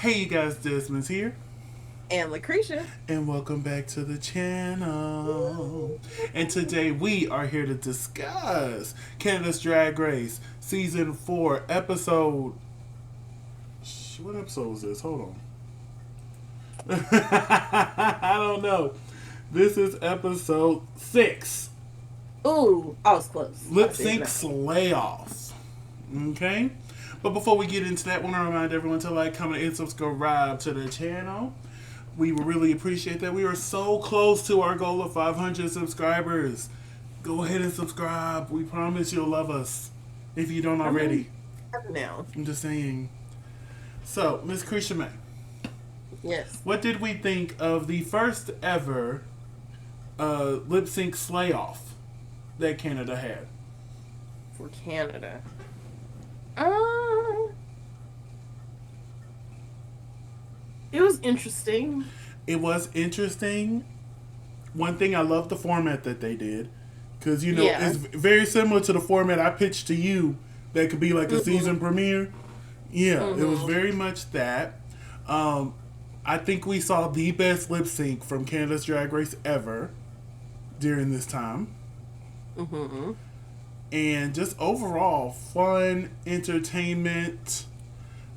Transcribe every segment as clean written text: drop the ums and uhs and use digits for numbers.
Hey you guys, Desmond's here. And LaCresha. And welcome back to the channel. And today we are here to discuss Canada's Drag Race Season 4, Episode... What episode was this? Hold on. I don't know. This is Episode 6. Ooh, I was close. Lip Sync Slay Off. Okay? But before we get into that, I want to remind everyone to like, comment, and subscribe to the channel. We would really appreciate that. We are so close to our goal of 500 subscribers. Go ahead and subscribe. We promise you'll love us if you don't already. Now. I'm just saying. So, Miss Cashapp May. Yes. What did we think of the first ever lip sync slay off that Canada had? For Canada. It was interesting. It was interesting. One thing, I love the format that they did. Because, you know, it's very similar to the format I pitched to you that could be like a season premiere. Yeah, it was very much that. I think we saw the best lip sync from Canada's Drag Race ever during this time. And just overall, fun, entertainment.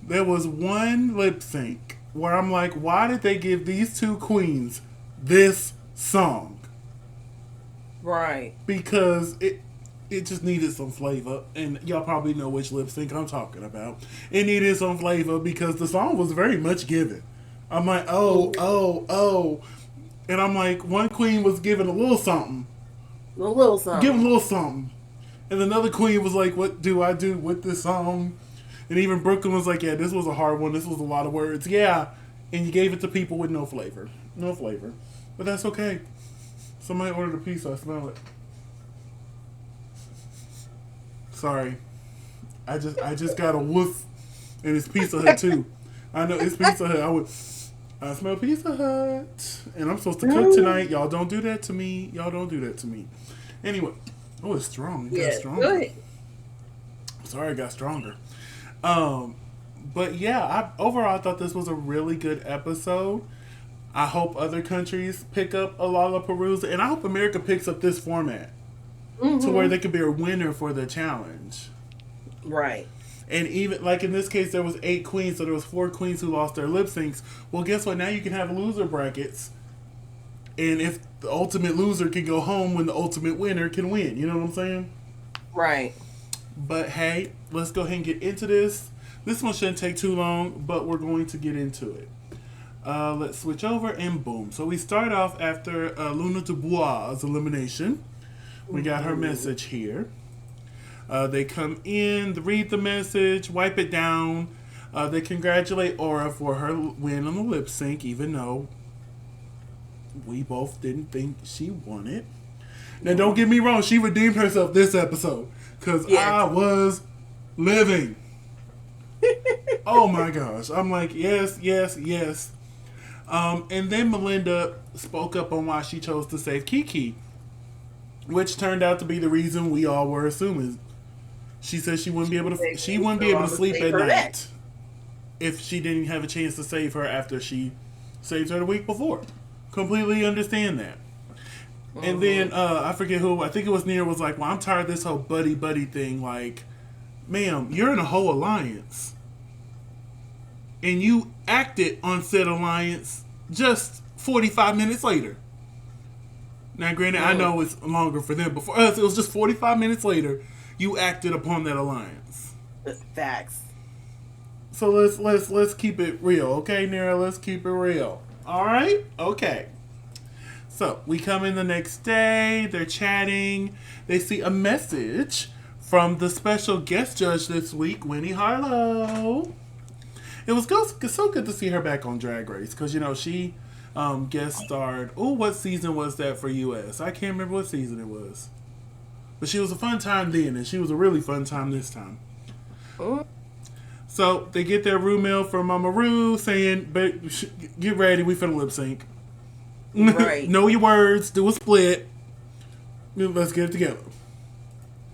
There was one lip sync where I'm like, why did they give these two queens this song? Right. Because it just needed some flavor. And y'all probably know which lip sync I'm talking about. It needed some flavor because the song was very much given. I'm like, oh. And I'm like, one queen was giving a little something. Giving a little something. And another queen was like, what do I do with this song? And even Brooklyn was like, yeah, this was a hard one. This was a lot of words. Yeah. And you gave it to people with no flavor. No flavor. But that's okay. Somebody ordered a pizza. I smell it. Sorry. I just got a woof. And it's Pizza Hut too. I know it's Pizza Hut. I smell Pizza Hut. And I'm supposed to cook tonight. Y'all don't do that to me. Anyway. Oh, it's strong. It got stronger. Go ahead. Sorry, it got stronger. But yeah, overall I thought this was a really good episode. I hope other countries pick up Lollapalooza, and I hope America picks up this format to where they could be a winner for the challenge. Right. And even like in this case, there was 8 queens, so there was 4 queens who lost their lip syncs. Well, guess what? Now you can have loser brackets, and if the ultimate loser can go home when the ultimate winner can win, you know what I'm saying? Right. But hey, let's go ahead and get into this. This one shouldn't take too long, but we're going to get into it. Let's switch over and boom. So we start off after Luna Dubois' elimination. We got her message here. They come in, read the message, wipe it down. They congratulate Aura for her win on the lip sync, even though we both didn't think she won it. Now, don't get me wrong, she redeemed herself this episode. Because I was living. Oh my gosh. I'm like, yes. And then Melinda spoke up on why she chose to save Kiki, which turned out to be the reason we all were assuming. She said she wouldn't be able to sleep at night if she didn't have a chance to save her after she saved her the week before. Completely understand that. And then, I forget who, I think it was Nia, was like, well, I'm tired of this whole buddy thing. Like, ma'am, you're in a whole alliance. And you acted on said alliance just 45 minutes later. Now, granted, I know it's longer for them, but for us, it was just 45 minutes later, you acted upon that alliance. Facts. So let's keep it real, okay, Nia? Let's keep it real. All right? Okay. So, we come in the next day, they're chatting, they see a message from the special guest judge this week, Winnie Harlow. It was so good to see her back on Drag Race, because, you know, she guest starred, what season was that for US? I can't remember what season it was. But she was a fun time then, and she was a really fun time this time. So, they get their room mail from Mama Ru saying, get ready, we finna lip sync. Right. Know your words. Do a split. Let's get it together.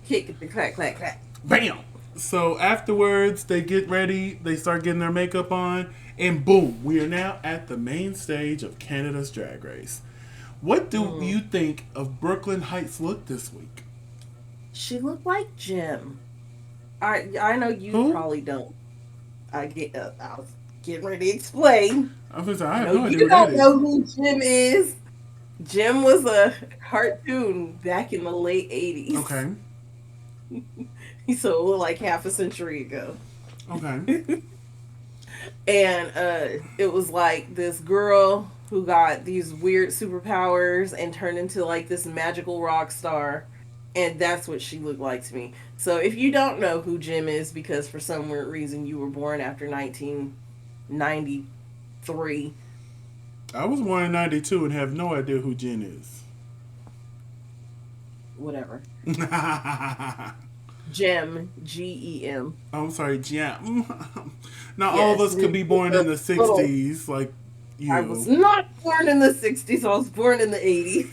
Kick it, clack, clack, clack. Bam. So afterwards, they get ready. They start getting their makeup on, and boom, we are now at the main stage of Canada's Drag Race. What do you think of Brooklyn Heights' look this week? She looked like Jim. I know you Who? probably don't. I was getting ready to explain. I was like, I I have know no idea you who that don't is. know who Jim is. Jim was a cartoon back in the late 80s. Okay. So it looked like half a century ago. Okay. And it was like this girl who got these weird superpowers and turned into like this magical rock star. And that's what she looked like to me. So if you don't know who Jim is because for some weird reason you were born after 1993. I was born in '92 and have no idea who Jen is. Whatever. Gem, Gem. I'm sorry, Jen. Now all of us could be born in the '60s, like you. I was not born in the 60s. I was born in the 80s.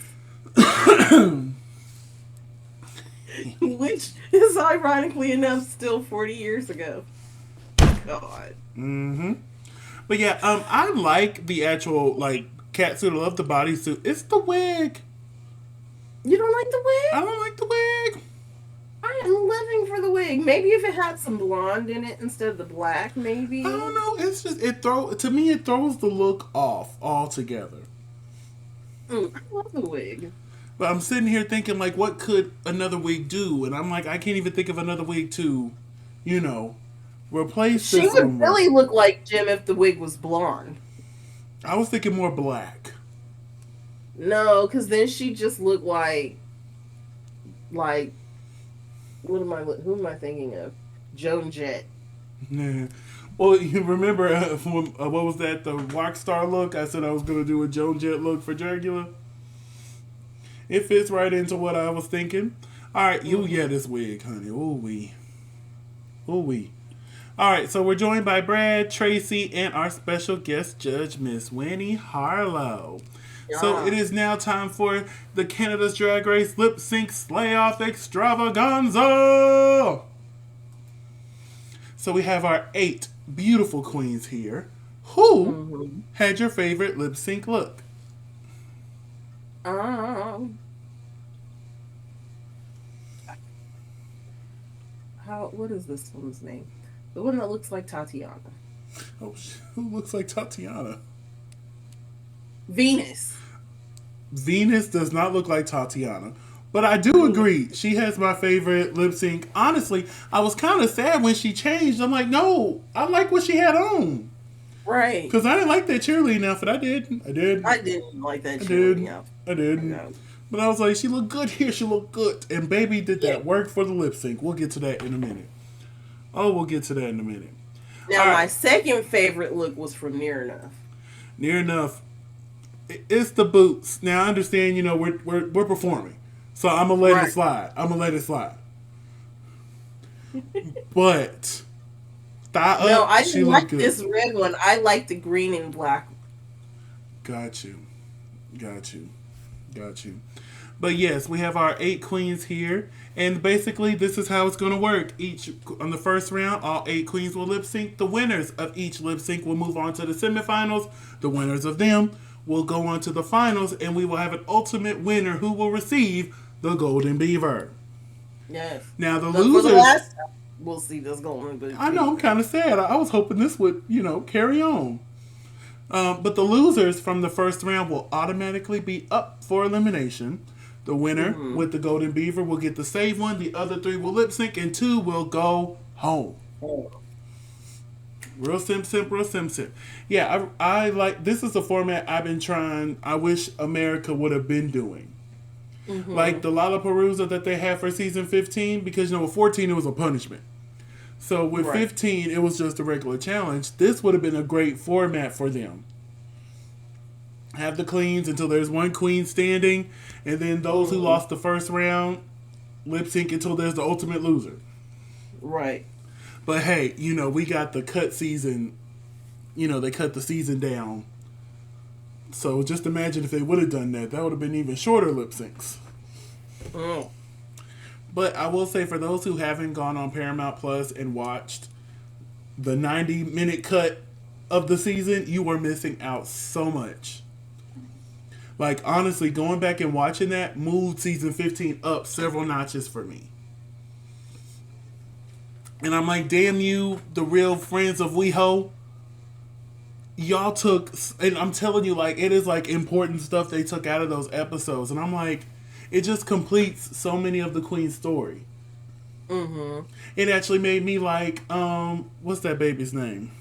Which is ironically enough still 40 years ago. God. Mm-hmm. But yeah, I like the actual like catsuit. I love the bodysuit. It's the wig. You don't like the wig? I don't like the wig. I am living for the wig. Maybe if it had some blonde in it instead of the black, maybe. I don't know. It's just it throws the look off altogether. I love the wig. But I'm sitting here thinking like, what could another wig do? And I'm like, I can't even think of another wig to, replace this. She would really look like Jim if the wig was blonde. I was thinking more black. No, because then she just looked like, who am I thinking of? Joan Jett. Yeah. Well, you remember what was that? The rock star look. I said I was gonna do a Joan Jett look for Dragula. It fits right into what I was thinking. All right, this wig, honey. Ooh wee. All right, so we're joined by Brad, Tracy, and our special guest judge, Miss Winnie Harlow. Yeah. So it is now time for the Canada's Drag Race Lip Sync Slay Off Extravaganza. So we have our 8 beautiful queens here. Who had your favorite lip sync look? What is this one's name? The one that looks like Tatiana. Oh, who looks like Tatiana? Venus. Venus does not look like Tatiana. But I do agree. She has my favorite lip sync. Honestly, I was kind of sad when she changed. I'm like, no, I like what she had on. Right. Because I didn't like that cheerleading outfit. I did. I didn't like that cheerleading outfit. I did. But I was like, she looked good here. She looked good. And baby did that work for the lip sync. We'll get to that in a minute. Now, my second favorite look was from Near Enough. Near Enough. It's the boots. Now, I understand, we're performing. So I'm going to let it slide. But thigh up, no, I she didn't like good. This red one. I like the green and black. Got you. But yes, we have our 8 queens here. And basically, this is how it's going to work. On the first round, all 8 queens will lip sync. The winners of each lip sync will move on to the semifinals. The winners of them will go on to the finals. And we will have an ultimate winner who will receive the Golden Beaver. Yes. Now, the losers... For the last time, we'll see this Golden Beaver. I know, I'm kind of sad. I was hoping this would, carry on. But the losers from the first round will automatically be up for elimination. The winner with the Golden Beaver will get the save one. The other 3 will lip sync, and 2 will go home. Real simp. Yeah, I like, this is a format I've been trying. I wish America would have been doing. Like the Lollapalooza that they had for season 15, because with 14 it was a punishment. So with 15 it was just a regular challenge. This would have been a great format for them. Have the queens until there's one queen standing, and then those who lost the first round lip sync until there's the ultimate loser. Right. But hey, we got the cut season. They cut the season down. So just imagine if they would have done that. That would have been even shorter lip syncs. But I will say, for those who haven't gone on Paramount Plus and watched the 90-minute cut of the season, you are missing out so much. Like, honestly, going back and watching that moved season 15 up several notches for me. And I'm like, damn you, the real friends of WeHo. Y'all took, and I'm telling you, like, it is like important stuff they took out of those episodes. And I'm like, it just completes so many of the Queen's story. Mm-hmm. It actually made me like, what's that baby's name?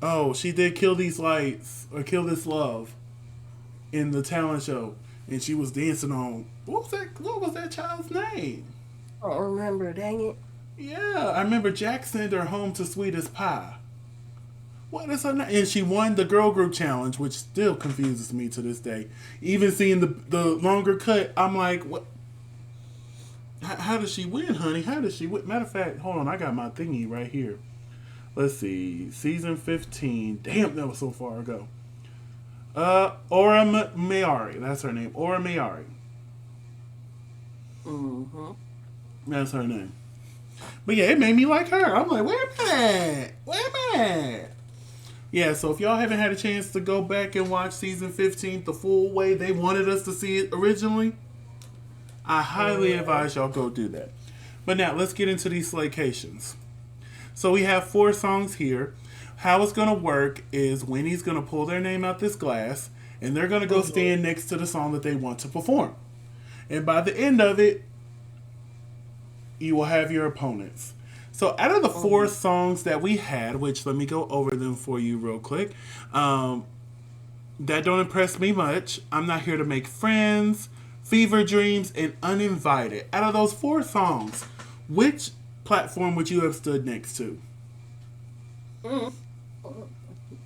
Oh, she did Kill These Lights or Kill This Love in the talent show, and she was dancing on what was that child's name? I don't remember. Dang it. Yeah, I remember Jack sent her home to Sweetest Pie. What is her name? And she won the girl group challenge, which still confuses me to this day. Even seeing the longer cut, I'm like, what? How does she win, honey? How does she win? Matter of fact, hold on, I got my thingy right here. Let's see, season 15. Damn, that was so far ago. Aura Mayari, that's her name. Aura Mayari. Mm-hmm. That's her name. But yeah, it made me like her. I'm like, wait a minute. Wait a minute. Yeah, so if y'all haven't had a chance to go back and watch season 15 the full way they wanted us to see it originally, I highly advise y'all go do that. But now, let's get into these slaycations. So we have 4 songs here. How it's going to work is Winnie's going to pull their name out this glass, and they're going to go stand next to the song that they want to perform. And by the end of it, you will have your opponents. So out of the 4 songs that we had, which let me go over them for you real quick. That Don't Impress Me Much, I'm Not Here to Make Friends, Fever Dreams, and Uninvited. Out of those 4 songs, which platform would you have stood next to? What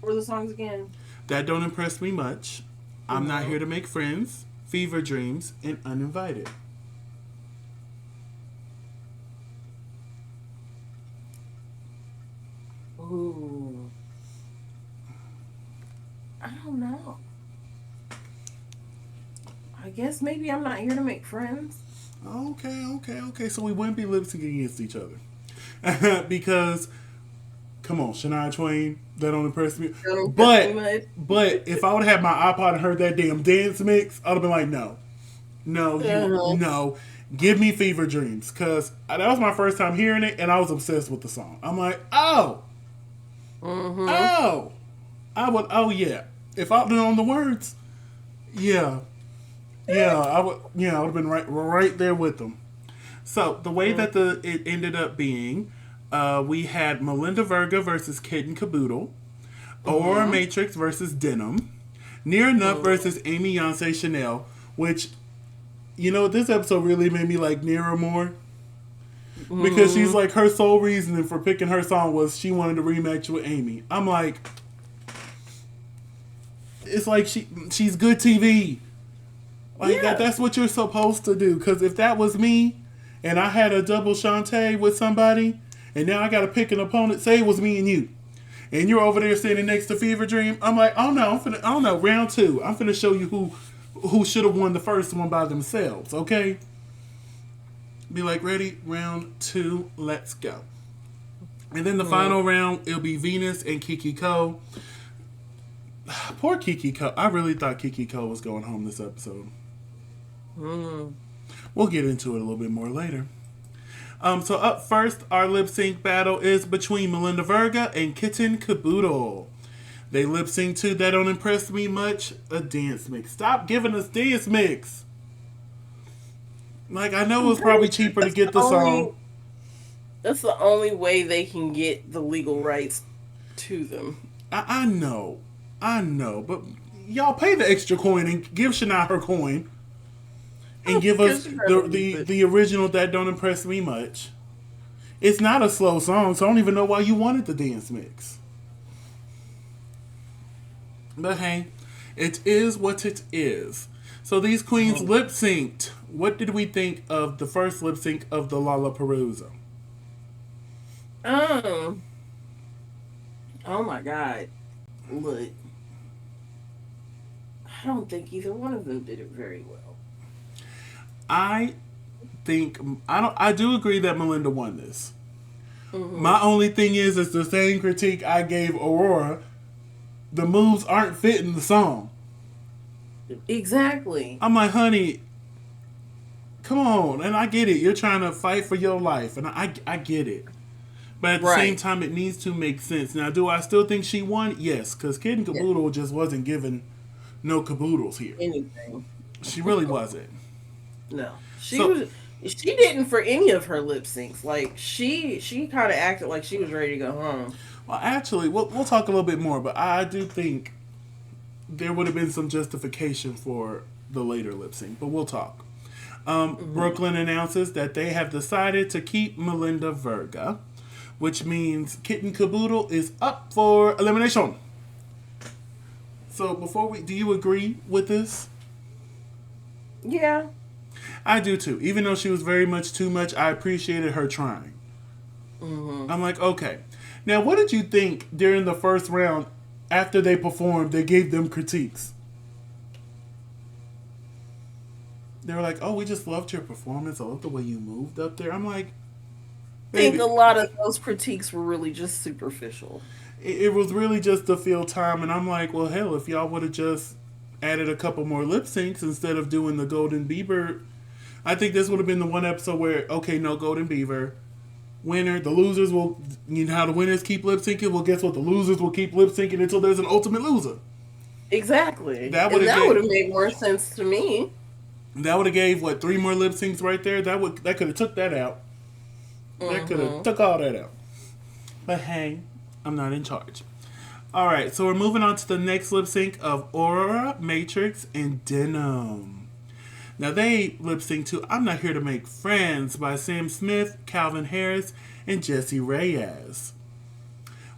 were the songs again? That Don't Impress Me Much, I'm Not Here to Make Friends, Fever Dreams, and Uninvited. Ooh. I don't know. I guess maybe I'm Not Here to Make Friends. Okay. So we wouldn't be lip syncing against each other. Because, come on, Shania Twain, That Don't Impress Me. But if I would have had my iPod and heard that damn dance mix, I'd have been like, no. No. Give me Fever Dreams. Because that was my first time hearing it, and I was obsessed with the song. I'm like, oh. Oh. Yeah. If I'd known the words, yeah. I would have been right there with them. So the way that it ended up being, we had Melinda Verga versus Kid and Caboodle, Aurora Matrix versus Denim, Near Enough versus Amy Yonsei Chanel, which, this episode really made me like Nearer more. Because she's like, her sole reasoning for picking her song was she wanted to rematch with Amy. I'm like, it's like she's good TV. Like that's what you're supposed to do. Because if that was me, and I had a double Shantae with somebody, and now I got to pick an opponent, say it was me and you, and you're over there standing next to Fever Dream, I'm like, oh no, round 2. I'm finna show you who should have won the first one by themselves. Okay. Be like, ready, round 2, let's go. And then the final round, it'll be Venus and Kiki Ko. Poor Kiki Ko. I really thought Kiki Ko was going home this episode. We'll get into it a little bit more later. So up first, our lip sync battle is between Melinda Verga and Kitten Caboodle. They lip sync to That Don't Impress Me Much, a dance mix. Stop giving us dance mix. Like, I know it was probably cheaper to get the song. That's the only way they can get the legal rights to them. I know. But y'all pay the extra coin and give Shania her coin. And give us the original That Don't Impress Me Much. It's not a slow song, so I don't even know why you wanted the dance mix. But hey, it is what it is. So these queens lip synced. What did we think of the first lip sync of the Lollapalooza? Oh my God. Look, I don't think either one of them did it very well. I think I do agree that Melinda won this. Mm-hmm. My only thing is it's the same critique I gave Aurora. The moves aren't fitting the song. Exactly. I'm like, honey, come on. And I get it. You're trying to fight for your life. And I get it. But at the same Right. time, it needs to make sense. Now, do I still think she won? Yes. Because Kid and Yeah. Caboodle just wasn't given no caboodles here. Anything. She really wasn't. No. She So, was. She didn't for any of her lip syncs. Like she kind of acted like she was ready to go home. well, actually, we'll talk a little bit more. But I do think there would have been some justification for the later lip sync. But we'll talk. Brooklyn announces that they have decided to keep Melinda Verga, which means Kitten Caboodle is up for elimination. So do you agree with this? Yeah. I do too. Even though she was very much too much, I appreciated her trying. Mm-hmm. I'm like, okay. Now, what did you think during the first round after they performed? They gave them critiques. They were like, oh, we just loved your performance. I love the way you moved up there. I'm like, I think baby, a lot of those critiques were really just superficial. it was really just to fill time. And I'm like, well, hell, if y'all would have just added a couple more lip syncs instead of doing the Golden Beaver, I think this would have been the one episode where, okay, no Golden Beaver. Winner, the losers will, you know how the winners keep lip syncing? Well, guess what? The losers will keep lip syncing until there's an ultimate loser. Exactly. That And would that would have have made more sense to me. gave what, 3 more lip syncs right there? That could have took that out. That could have Mm-hmm. took all that out. But hey, I'm not in charge. All right, so we're moving on to the next lip sync of Aurora, Matrix, and Denim. Now they lip sync to "I'm Not Here to Make Friends" by Sam Smith, Calvin Harris, and Jesse Reyes.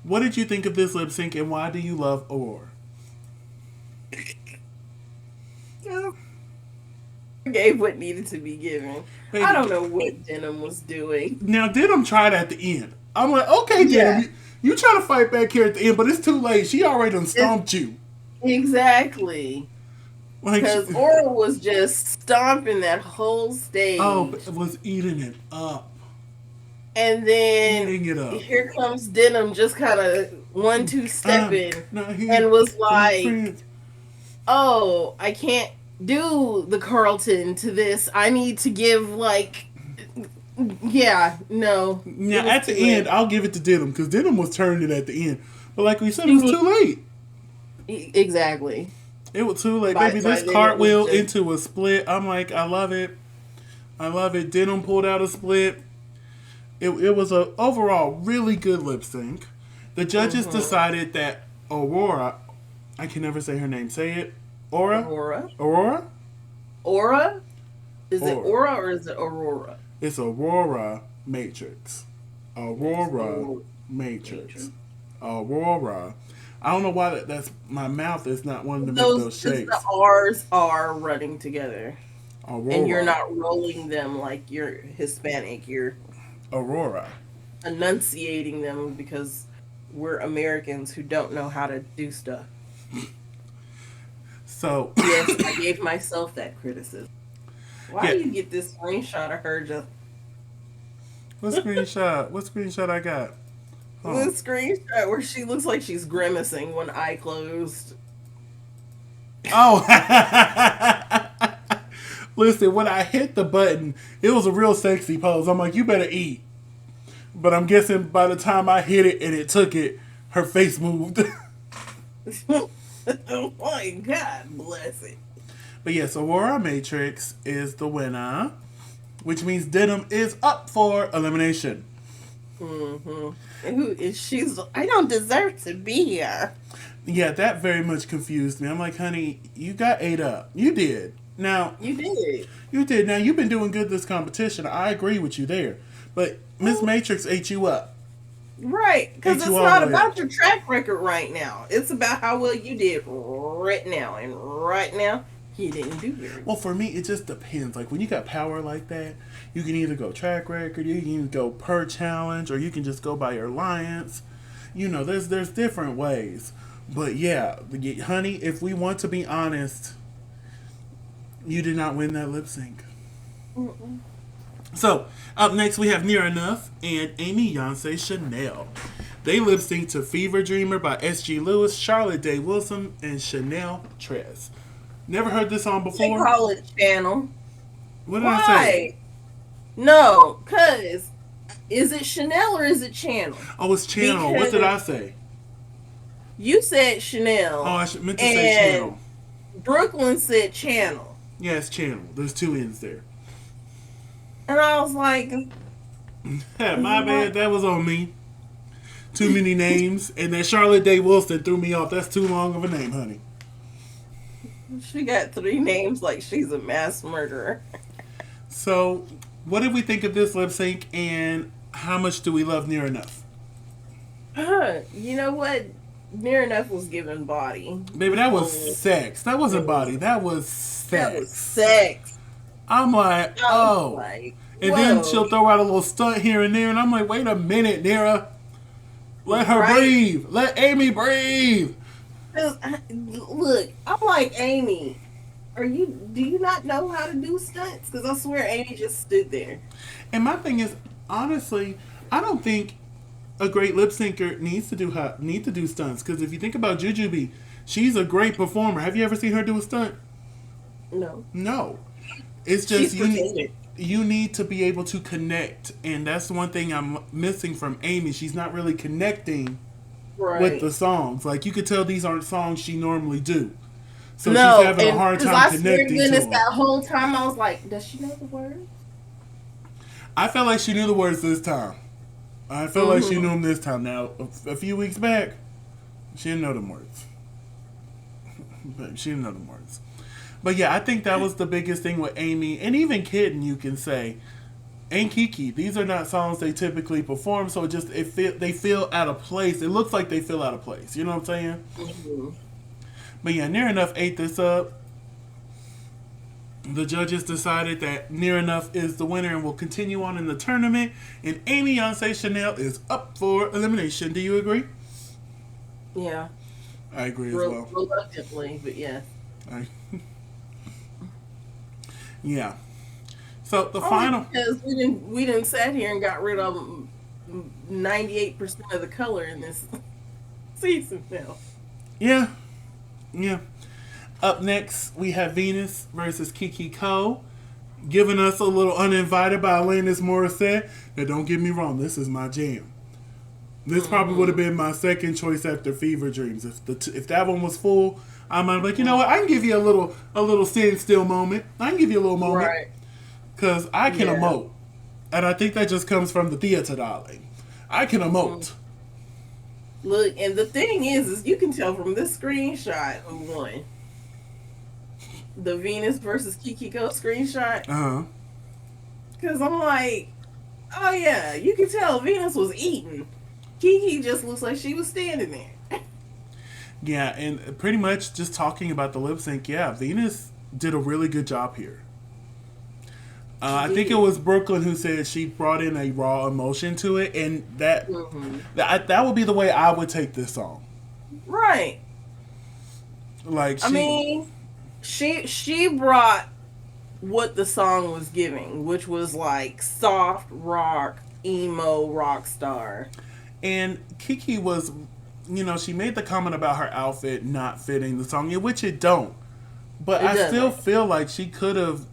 What did you think of this lip sync, and why do you love Aurora? Gave what needed to be given. Baby, I don't know what Denim was doing. now Denim tried at the end. I'm like, okay, Yeah. Denim, you trying to fight back here at the end, but it's too late. She already done stomped you. Exactly. Like, Because Aura was just stomping that whole stage. oh, was eating it up. And then Eating it up. here comes Denim just kind of 1-2 stepping Not here and was to make like, friends. oh, I can't do the Carlton to this. I need to give like, yeah, no. Now It was at the too end, late. I'll give it to Denim because Denim was turning it at the end. But like we said, it was too late. Exactly. It was too late, By baby. then This it was cartwheel just- into a split. I'm like, I love it. I love it. Denim pulled out a split. It was a overall really good lip sync. The judges decided that Aurora, I can never say her name. Say it, Aura. Aura. Aurora. Aura? Is it Aura. Aura or is it Aurora? It's Aurora Matrix. Aurora Aurora Matrix. Aurora. I don't know why that's my mouth is not wanting to make Those those just shapes. the R's are running together. Aurora. And you're not rolling them like you're Hispanic. You're Aurora. enunciating them because we're Americans who don't know how to do stuff. So Yes, I gave myself that criticism. Why Yeah. do you get this screenshot of her just what screenshot? What screenshot I got? Oh. this screenshot where she looks like she's grimacing, one eye closed? Oh. Listen, when I hit the button, it was a real sexy pose. I'm like, you better eat. But I'm guessing by the time I hit it and it took it, her face moved. Oh my God, bless it. But yes, Aurora Matrix is the winner, which means Denim is up for elimination. Mm-hmm. And who is she's? I don't deserve to be here. Yeah, that very much confused me. I'm like, honey, you got ate up. You did. Now, You did. you did. Now, you've been doing good this competition. I agree with you there. But Miss Matrix ate you up. Right, because Ain't it's you all not the way about your track record right now. It's about how well you did right now. And right now, you didn't do very well. Well, for me, it just depends. Like, when you got power like that, you can either go track record, you can either go per challenge, or you can just go by your alliance. You know, there's different ways. But yeah, honey, if we want to be honest, you did not win that lip sync. Mm-mm. So, up next we have Near Enough and Amy Yonsei Chanel. They lip sync to Fever Dreamer by S.G. Lewis, Charlotte Day Wilson, and Chanel Tress. Never heard this song They before? call it channel. What did I say? Why? No, cause is it Chanel or is it Channel? Oh, it's Channel. What did I say? You said Oh, Chanel, I meant to say Channel. Brooklyn said Channel, Yeah, it's Channel. There's two N's there. and I was like, My bad. That was on me. Too many names. And then Charlotte Day Wilson threw me off. That's too long of a name, honey. she got 3 names like she's a mass murderer. So, what did we think of this lip sync, and how much do we love Near Enough? You know what? Near Enough was given body. Baby, that was sex. That wasn't body. That was sex. That was sex. I'm like, oh. Like, and then she'll throw out a little stunt here and there, and I'm like, wait a minute, Nira. Let her breathe. Let Amy breathe. Look, I'm like, Amy, do you not know how to do stunts? Because I swear Amy just stood there. And my thing is, honestly, I don't think a great lip syncer needs to do stunts. Because if you think about Jujubee, she's a great performer. Have you ever seen her do a stunt? No. No. It's just you need to be able to connect, and that's one thing I'm missing from Amy. She's not really connecting with the songs. Like, you could tell these aren't songs she normally do. So she's having a hard time connecting to them. That whole time I was like, does she know the words? I felt like she knew the words this time. I felt like she knew them this time. Now, a few weeks back, she didn't know them words. She didn't know them words. But yeah, I think that was the biggest thing with Amy, and even Kitten, you can say, and Kiki. These are not songs they typically perform, so they feel out of place. It looks like they feel out of place. You know what I'm saying? Mm-hmm. But yeah, Near Enough ate this up. The judges decided that Near Enough is the winner and will continue on in the tournament. And Amy Yonsei Chanel is up for elimination. Do you agree? Yeah. I agree as well. Reluctantly, but yeah. Yeah. So the final, because we didn't sat here and got rid of 98% of the color in this season now. Yeah. Up next, we have Venus versus Kiki Cole, giving us a little Uninvited by Alanis Morissette. Now, don't get me wrong, this is my jam. This probably would have been my second choice after Fever Dreams. If that one was full, I might be like, you know what? I can give you a little stand still moment. I can give you a little moment. Right. Because I can emote. And I think that just comes from the theater, darling. I can emote. Look, and the thing is you can tell from this screenshot who won. The Venus versus Kiki Cole screenshot. Uh-huh. Because I'm like, oh yeah, you can tell Venus was eating. Kiki just looks like she was standing there. Yeah, and pretty much just talking about the lip sync, yeah, Venus did a really good job here. I think it was Brooklyn who said she brought in a raw emotion to it, and that would be the way I would take this song. Right. Like, she brought what the song was giving, which was like soft rock, emo rock star. And Kiki was, she made the comment about her outfit not fitting the song, which it don't. But I still feel like she could have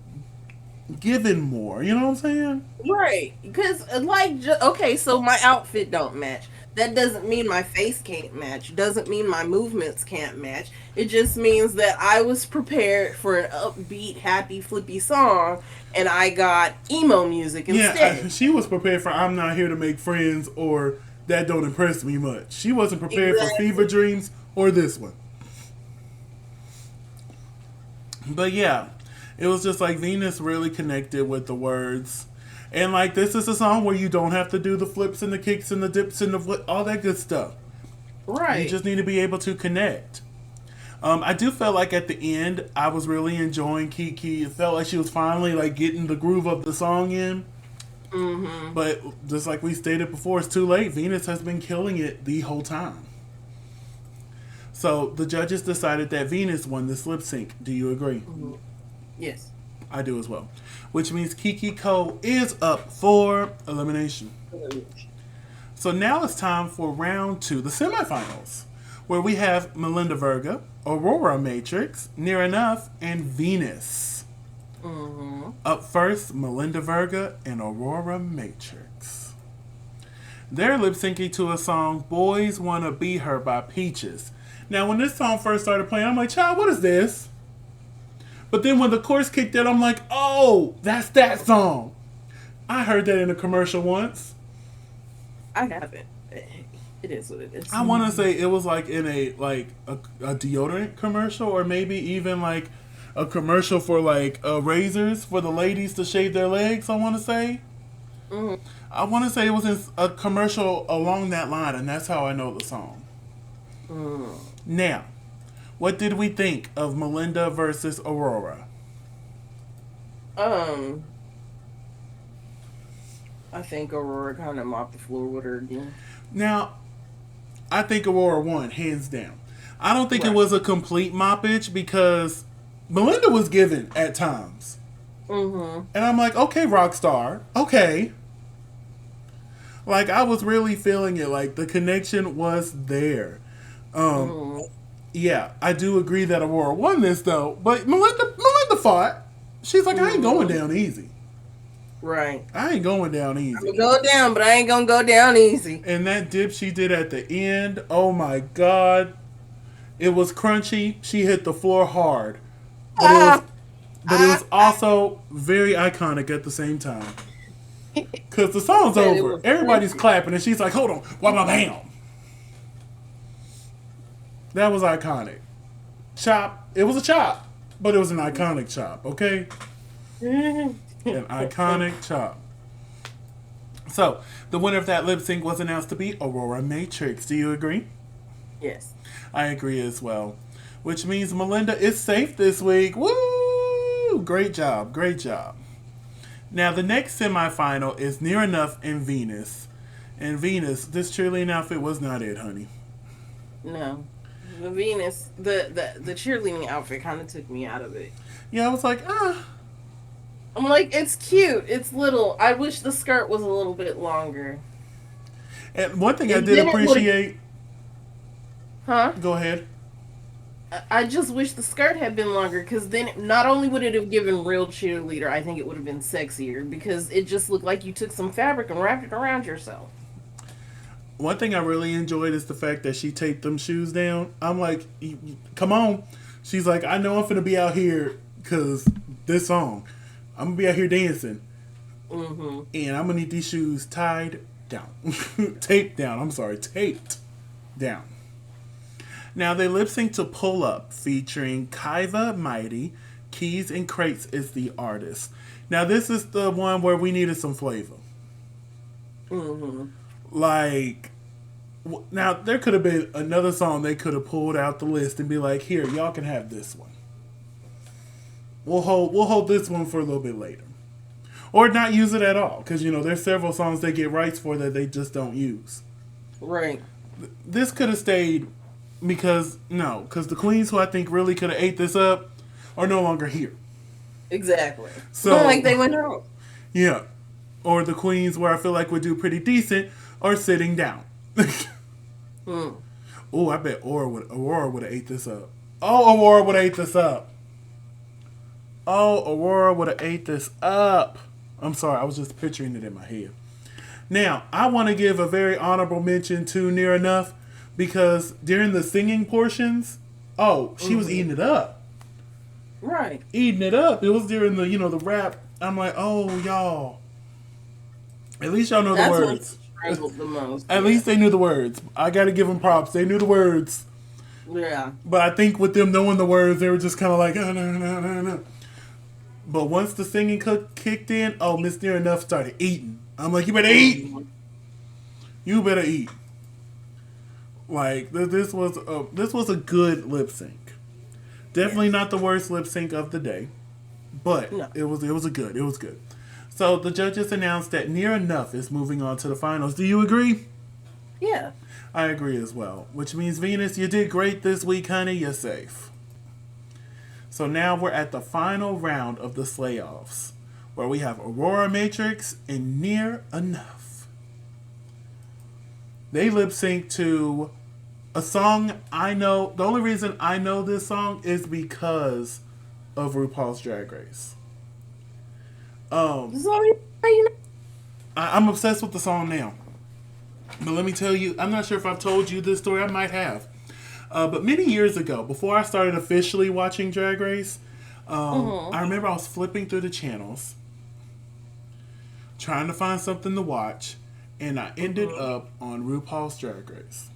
given more. You know what I'm saying? Right. Because, so my outfit don't match. That doesn't mean my face can't match. Doesn't mean my movements can't match. It just means that I was prepared for an upbeat, happy, flippy song, and I got emo music instead. Yeah, she was prepared for I'm Not Here to Make Friends or That Don't Impress Me Much. She wasn't prepared for Fever Dreams or this one. But yeah, it was just like Venus really connected with the words. And like, this is a song where you don't have to do the flips and the kicks and the dips and all that good stuff. Right. You just need to be able to connect. I do feel like at the end, I was really enjoying Kiki. It felt like she was finally like getting the groove of the song in. Mm-hmm. But just like we stated before, it's too late. Venus has been killing it the whole time. So the judges decided that Venus won this lip sync. Do you agree? Mm-hmm. Yes. I do as well. Which means Kiki Cole is up for elimination. So now it's time for round 2, the semifinals, where we have Melinda Verga, Aurora Matrix, Near Enough, and Venus. Up first, Melinda Verga and Aurora Matrix. They're lip syncing to a song, Boys Wanna Be Her by Peaches. Now, when this song first started playing, I'm like, child, what is this? But then when the chorus kicked in, I'm like, oh, that's that song. I heard that in a commercial once. I haven't. It is what it is. I want to say it was like in a deodorant commercial, or maybe even like a commercial for like razors for the ladies to shave their legs. I want to say. I want to say it was in a commercial along that line, and that's how I know the song. Now, what did we think of Melinda versus Aurora? I think Aurora kind of mopped the floor with her again. Now, I think Aurora won, hands down. I don't think it was a complete moppage because Melinda was given at times. And I'm like, okay, Rockstar, okay. Like, I was really feeling it. Like, the connection was there. Yeah, I do agree that Aurora won this, though. But Melinda fought. She's like, I ain't going down easy. Right. I ain't going down easy. I'm gonna go down, but I ain't gonna go down easy. And that dip she did at the end, oh my God. It was crunchy. She hit the floor hard. But it was also very iconic at the same time. Because the song's over. Everybody's clapping, and she's like, hold on. Bam. That was iconic. Chop. It was a chop, but it was an iconic chop, okay? An iconic chop. So, the winner of that lip sync was announced to be Aurora Matrix. Do you agree? Yes. I agree as well. Which means Melinda is safe this week. Woo! Great job. Great job. Now, the next semifinal is Near Enough and Venus. And Venus, this cheerleading outfit was not it, honey. No. The Venus, the cheerleading outfit kind of took me out of it. Yeah, I was like, I'm like, it's cute. It's little. I wish the skirt was a little bit longer. And one thing I did appreciate... Huh? Go ahead. I just wish the skirt had been longer, because then not only would it have given real cheerleader, I think it would have been sexier, because it just looked like you took some fabric and wrapped it around yourself. One thing I really enjoyed is the fact that she taped them shoes down. I'm like, come on. She's like, I know I'm finna be out here because this song. I'm gonna be out here dancing. And I'm gonna need these shoes tied down. Taped down. I'm sorry. Taped down. Now, they lip sync to Pull Up, featuring Kaiva Mighty. Keys and Crates is the artist. Now, this is the one where we needed some flavor. Like, now, there could have been another song they could have pulled out the list and be like, here, y'all can have this one. We'll hold this one for a little bit later. Or not use it at all, because, you know, there's several songs they get rights for that they just don't use. Right. This could have stayed... Because the queens who I think really could have ate this up are no longer here. Exactly. So, not like they went home. Yeah. Or the queens where I feel like would do pretty decent are sitting down. Oh, I bet Aurora would have ate this up. Oh, Aurora would have ate this up. Oh, Aurora would have ate this up. I'm sorry, I was just picturing it in my head. Now, I want to give a very honorable mention to Near Enough. Because during the singing portions, she was eating it up. Right. Eating it up. It was during the, the rap. I'm like, oh, y'all. At least y'all know the words. The most, At least they knew the words. I got to give them props. They knew the words. Yeah. But I think with them knowing the words, they were just kind of like, no. But once the singing kicked in, Miss Near Enough started eating. I'm like, you better eat. You better eat. Like, this was a good lip sync. Definitely not the worst lip sync of the day, but it was good. So the judges announced that Near Enough is moving on to the finals. Do you agree? Yeah. I agree as well. Which means, Venus, you did great this week, honey. You're safe. So now we're at the final round of the slay-offs, where we have Aurora Matrix and Near Enough. They lip sync to a song I know. The only reason I know this song is because of RuPaul's Drag Race. I'm obsessed with the song now. But let me tell you, I'm not sure if I've told you this story. I might have. But many years ago, before I started officially watching Drag Race, I remember I was flipping through the channels, trying to find something to watch, and I ended up on RuPaul's Drag Race.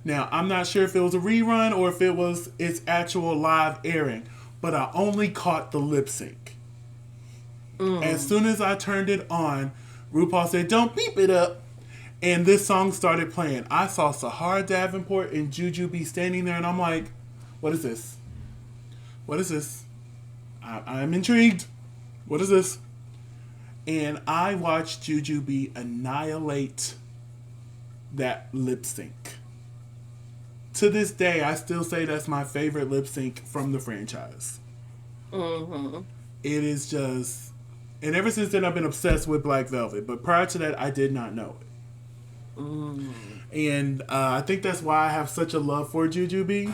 Now, I'm not sure if it was a rerun or if it was its actual live airing, but I only caught the lip sync. As soon as I turned it on, RuPaul said, "Don't beep it up." And this song started playing. I saw Sahara Davenport and Jujubee standing there, and I'm like, what is this? What is this? I'm intrigued. What is this? And I watched Jujubee annihilate that lip sync. To this day, I still say that's my favorite lip sync from the franchise. It is just... And ever since then, I've been obsessed with Black Velvet. But prior to that, I did not know it. And I think that's why I have such a love for Jujubee.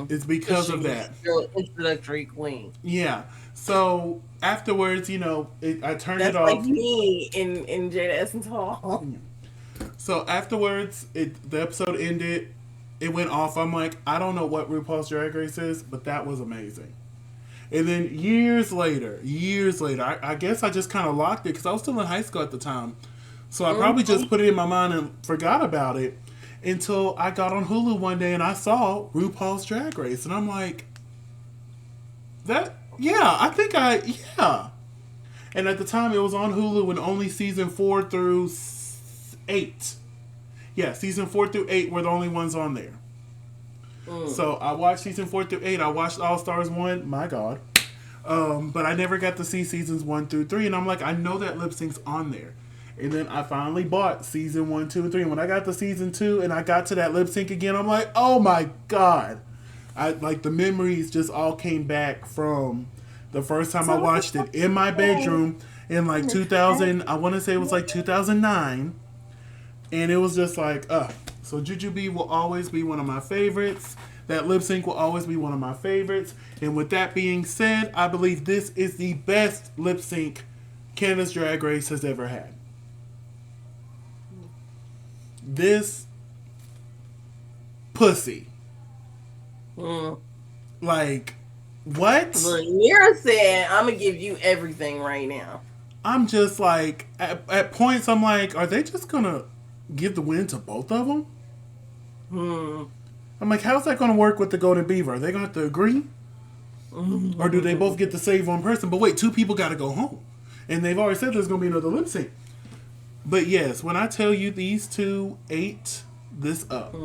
It's because of that. Introductory queen. Yeah. So afterwards, I turned That's it off. Like me in Jada Essence Hall. So afterwards, the episode ended. It went off. I'm like, I don't know what RuPaul's Drag Race is, but that was amazing. And then years later, I guess I just kind of locked it because I was still in high school at the time. So I probably just put it in my mind and forgot about it until I got on Hulu one day and I saw RuPaul's Drag Race. And I'm like, yeah. And at the time it was on Hulu and only season 4 through 8. Yeah, season 4 through 8 were the only ones on there. So I watched season 4 through 8. I watched All Stars 1. My God. But I never got to see seasons 1 through 3. And I'm like, I know that lip sync's on there. And then I finally bought season 1, 2, and 3. And when I got to season 2 and I got to that lip sync again, I'm like, oh my God. The memories just all came back from the first time I watched it in my bedroom in 2000. I want to say it was 2009. And it was just like, So Jujubee will always be one of my favorites. That lip sync will always be one of my favorites. And with that being said, I believe this is the best lip sync Canada's Drag Race has ever had. This pussy. What? Well, Nira said, I'm going to give you everything right now. I'm just like, at points, I'm like, are they just going to give the win to both of them? I'm like, how's that going to work with the Golden Beaver? Are they going to have to agree? Or do they both get to save one person? But wait, 2 people got to go home. And they've already said there's going to be another lip sync. But yes, when I tell you these 2 ate this up.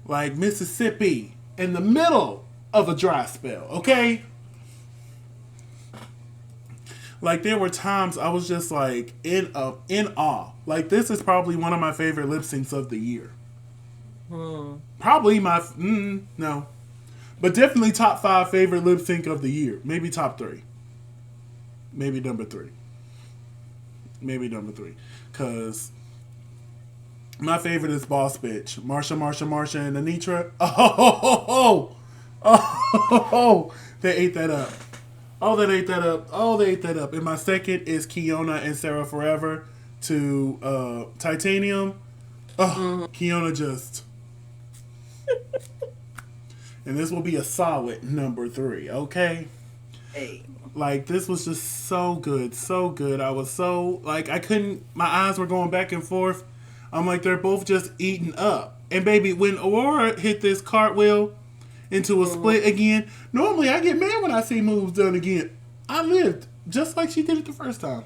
Like Mississippi in the middle of a dry spell, okay? Like, there were times I was just like in awe. Like, this is probably one of my favorite lip syncs of the year. Probably my no, but definitely top 5 favorite lip sync of the year. Maybe top 3. Maybe number 3. Because my favorite is Boss Bitch. Marsha, and Anitra. Oh, they ate that up. They ate that up. And my second is Kiona and Sarah Forever to Titanium. Kiona just... And this will be a solid number 3, okay? Hey. Like, this was just so good. I was so, I couldn't, my eyes were going back and forth. I'm like, they're both just eating up. And baby, when Aurora hit this cartwheel into a split again, normally I get mad when I see moves done again. I lived just like she did it the first time.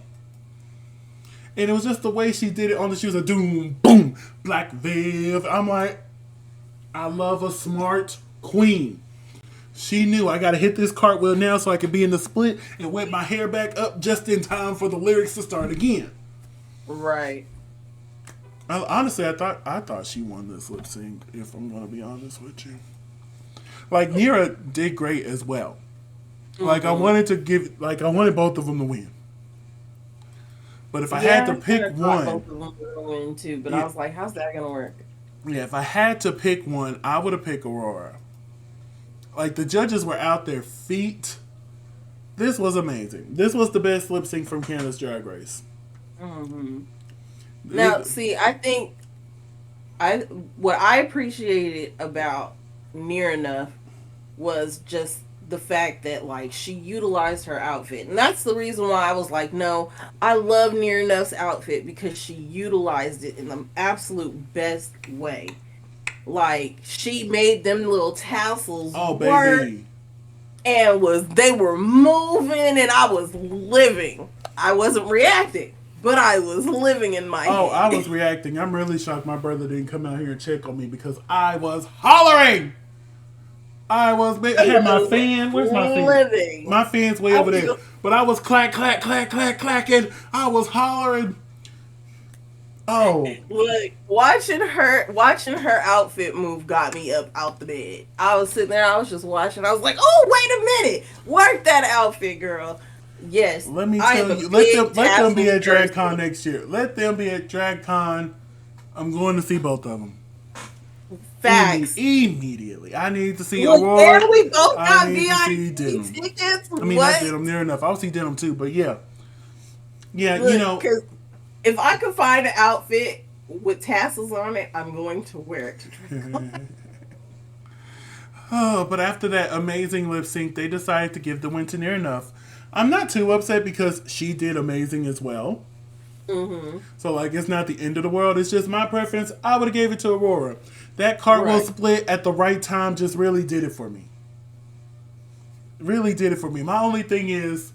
And it was just the way she did it on the shoes. A doom, boom, Black Viv. I'm like, I love a smart queen. She knew I got to hit this cartwheel now so I could be in the split and whip my hair back up just in time for the lyrics to start again. Right. Honestly, I thought she won this lip sync, if I'm going to be honest with you. Like Nira did great as well. Like I wanted both of them to win. But if I had Yeah, to I kind pick of thought both one, of them were going to win too, but I yeah, was like, how's that gonna work? yeah, if I had to pick one, I would have picked Aurora. Like the judges were out their feet. This was amazing. This was the best lip sync from Canada's Drag Race. Hmm. Now, see, I think I what I appreciated about Near Enough was just the fact that like she utilized her outfit, and that's the reason why I was like, no, I love Near Enough's outfit because she utilized it in the absolute best way. Like she made them little tassels Oh work, baby. and was they were moving, and I was living. I wasn't reacting, but I was living in my Oh, I head. was reacting. I'm really shocked my brother didn't come out here and check on me because I was hollering. I had my fan. Where's my fan? Living. My fan's way I over was there. But I was clack, clack, clack, clack, clacking. I was hollering. Oh, look, watching her outfit move got me up out the bed. I was sitting there, I was just watching. I was like, "Oh, wait a minute, work that outfit, girl." Yes, let me I am tell a you. big Let them be tassel at person. DragCon next year. Let them be at DragCon. I'm going to see both of them. Facts. Immediately. I need to see Look, there Aurora. we both I got need to see VIP Denim. tickets. I mean, not What? Denim, near enough. I'll see Denim too, but yeah. Yeah, you Look, know. because if I could find an outfit with tassels on it, I'm going to wear it to drink. Oh, but after that amazing lip sync, they decided to give the win to Near Enough. I'm not too upset because she did amazing as well. Mm-hmm. So, like, it's not the end of the world. It's just my preference. I would have gave it to Aurora. That cartwheel Right. split at the right time just really did it for me. Really did it for me. My only thing is,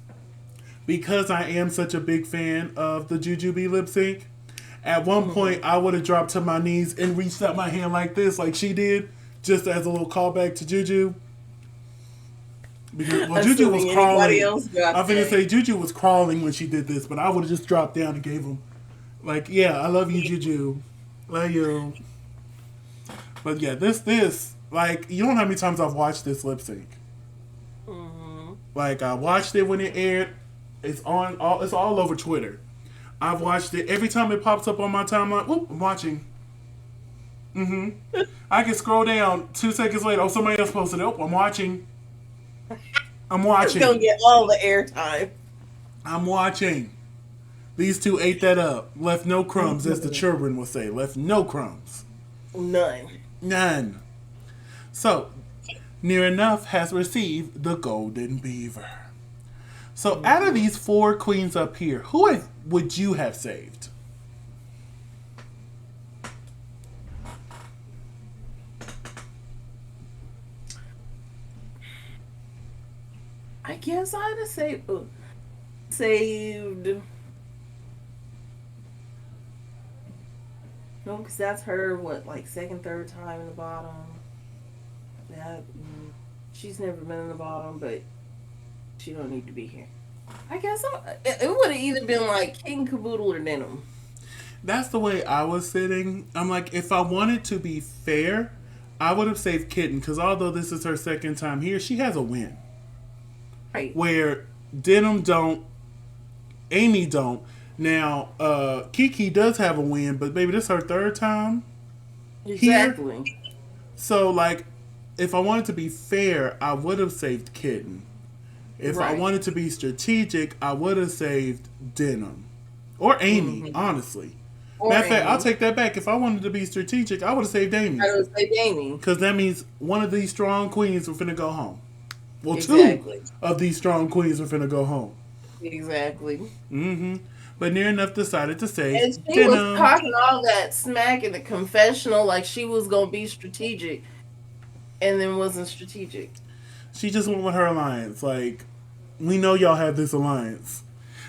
because I am such a big fan of the Jujubee lip sync, at one point I would have dropped to my knees and reached out my hand like this, like she did, just as a little callback to Juju. Because, well, Juju was Assuming anybody crawling. else got I'm finna that. say Juju was crawling when she did this, but I would have just dropped down and gave him, like, yeah, I love you, Juju. Love you. But yeah, like, you don't know how many times I've watched this lip sync. Mm-hmm. Like, I watched it when it aired. It's all over Twitter. I've watched it every time it pops up on my timeline. Whoop, I'm watching. I can scroll down 2 seconds later. Oh, somebody else posted it. Oh, I'm watching. I'm It's gonna watching. get all the airtime. I'm watching. These two ate that up. Left no crumbs, as the children will say. Left no crumbs. None. None. So, Near Enough has received the Golden Beaver. So, out of these four queens up here, would you have saved? I guess I'd have saved. No, because that's her. What, like second, third time in the bottom. That she's never been in the bottom, but she don't need to be here. I guess it would have either been like King Caboodle or Denim. That's the way I was sitting. I'm like, if I wanted to be fair, I would have saved Kitten, because although this is her second time here, she has a win. Right. Where Denim don't, Amy don't. Now, Kiki does have a win, but baby, this is her third time Exactly. here. So, like, if I wanted to be fair, I would have saved Kitten. If I Right. wanted to be strategic, I would have saved Denim. Or Amy, honestly. Or Matter of fact, Amy. I'll take that back. If I wanted to be strategic, I would have saved Amy. I would say Amy. Because that means one of these strong queens were finna go home. Well, Exactly. two of these strong queens were finna go home. Exactly. But Near Enough decided to say, And she was talking all that smack in the confessional like she was gonna be strategic, and then wasn't strategic. She just went with her alliance. Like, we know y'all have this alliance.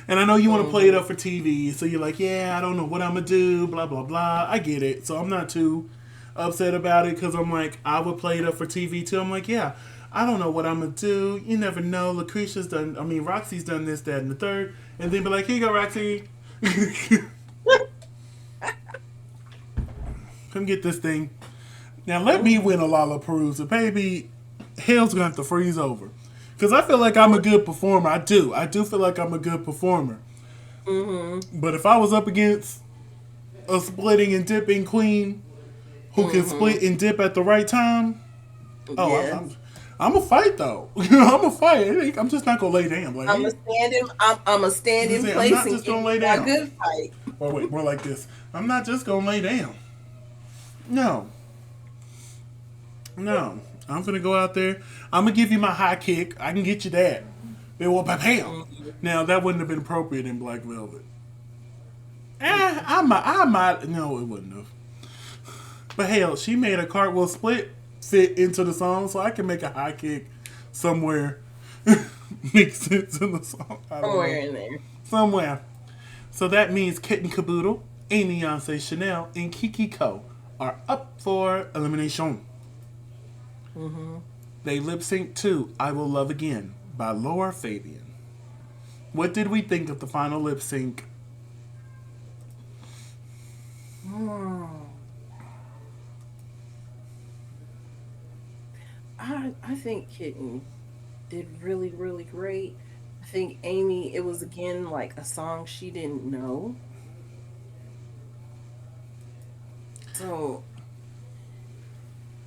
And I know you want to play it up for TV, so you're like, yeah, I don't know what I'm going to do, blah, blah, blah. I get it. So I'm not too upset about it, because I'm like, I would play it up for TV too. I'm like, yeah, I don't know what I'm going to do. You never know. Roxy's done this, that, and the third. And then be like, here you go, Roxy. Come get this thing. Now let me win a Lollapalooza, baby. hell's gonna have to freeze over. Because I feel like I'm a good performer. I do feel like I'm a good performer. Mm-hmm. But if I was up against a splitting and dipping queen who can split and dip at the right time, I'm a fight though. I'm a fight. I'm just not gonna lay down. Like, I'm a stand in place. I'm not just gonna lay down. A good fight. Or wait, more like this. I'm not just gonna lay down. No. I'm gonna go out there. I'm gonna give you my high kick. I can get you that. Bam. Now that wouldn't have been appropriate in Black Velvet. I might. No, it wouldn't have. But hell, she made a cartwheel split fit into the song, so I can make a high kick somewhere. Make sense in the song. Somewhere in there. Somewhere. So that means Kitten Caboodle, Amy Yonsei Chanel, and Kiki Ko are up for elimination. Mm-hmm. They lip sync to I Will Love Again by Laura Fabian. What did we think of the final lip sync? I think Kitten did really, really great. I think Amy, it was again like a song she didn't know. So,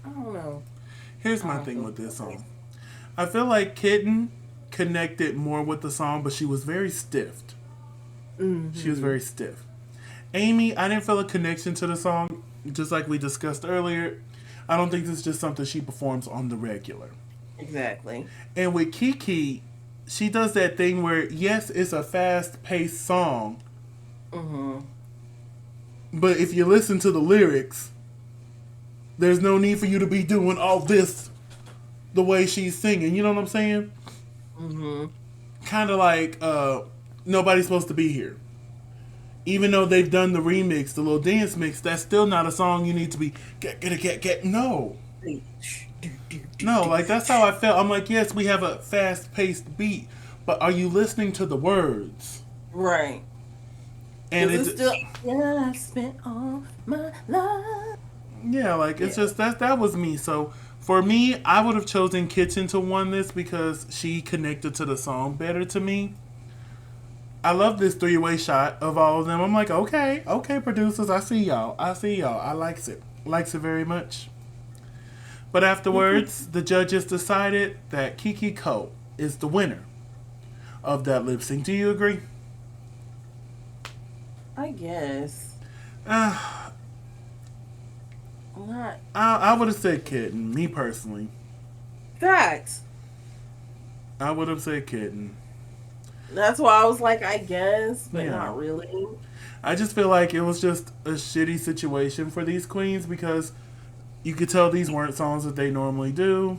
I don't know. Here's my thing with this song. I feel like Kitten connected more with the song, but she was very stiff. Mm-hmm. She was very stiff. Amy, I didn't feel a connection to the song, just like we discussed earlier. I don't think this is just something she performs on the regular. Exactly. And with Kiki, she does that thing where, yes, it's a fast-paced song, but if you listen to the lyrics, there's no need for you to be doing all this the way she's singing. You know what I'm saying? Mm-hmm. Kind of like Nobody's Supposed to Be Here. Even though they've done the remix, the little dance mix, that's still not a song you need to be get. No. No, like that's how I felt. I'm like, yes, we have a fast-paced beat, but are you listening to the words? Right. And it's still, yeah, I spent all my life. Yeah, like it's just that was me. So for me, I would have chosen Kitchen to win this because she connected to the song better to me. I love this three-way shot of all of them. I'm like, okay, producers, I see y'all. I likes it very much. But afterwards, the judges decided that Kiki Ko is the winner of that lip sync. Do you agree? I guess. I would have said Kitten, me personally. Facts. I would have said Kitten. That's why I was like, I guess, but not really. I just feel like it was just a shitty situation for these queens because you could tell these weren't songs that they normally do.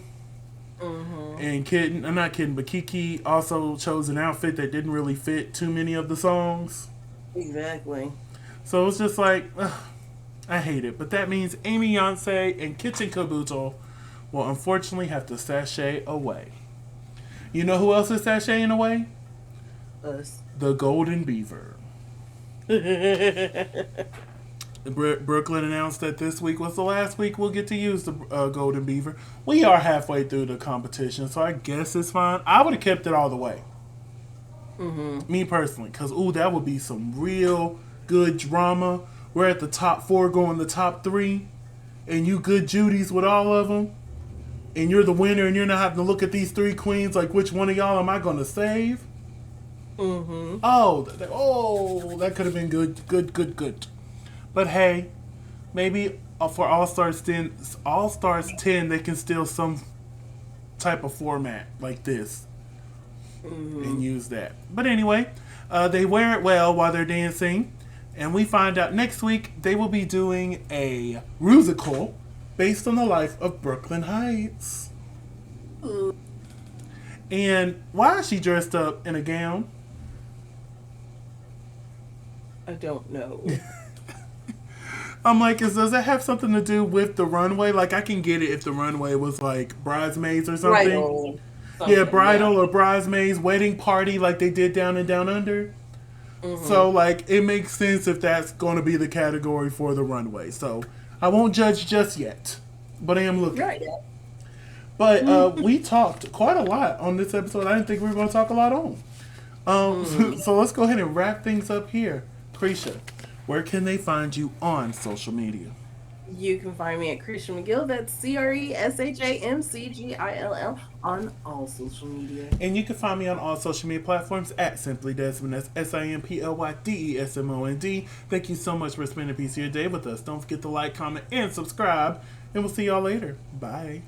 Mm-hmm. And Kitten, I'm not kidding, but Kiki also chose an outfit that didn't really fit too many of the songs. Exactly. So it's just like, I hate it. But that means Amy Yonsei and Kitten Caboodle will unfortunately have to sashay away. You know who else is sashaying away? Us. The Golden Beaver. Brooklyn announced that this week was the last week we'll get to use the Golden Beaver. We are halfway through the competition, so I guess it's fine. I would have kept it all the way. Mm-hmm. Me personally, because, that would be some real good drama. We're at the top 4 going the top 3, and you good Judies with all of them, and you're the winner, and you're not having to look at these 3 queens like, which one of y'all am I going to save? Mm-hmm. That could have been good. But hey, maybe for All Stars 10, they can steal some type of format like this and use that. But anyway, they wear it well while they're dancing, and we find out next week they will be doing a musical based on the life of Brooklyn Heights. And why is she dressed up in a gown? I don't know. I'm like, does that have something to do with the runway? Like, I can get it if the runway was like Bridesmaids or something. Bridal or Bridesmaids, wedding party like they did Down and Down Under. Mm-hmm. So, like, it makes sense if that's going to be the category for the runway. So, I won't judge just yet, but I am looking. Right. But we talked quite a lot on this episode. I didn't think we were going to talk a lot on. So let's go ahead and wrap things up here. LaCresha, where can they find you on social media? You can find me at Cresha McGill. That's CRESHAMCGILL on all social media. And you can find me on all social media platforms at Simply Desmond. That's SIMPLYDESMOND. Thank you so much for spending a piece of your day with us. Don't forget to like, comment, and subscribe. And we'll see y'all later. Bye.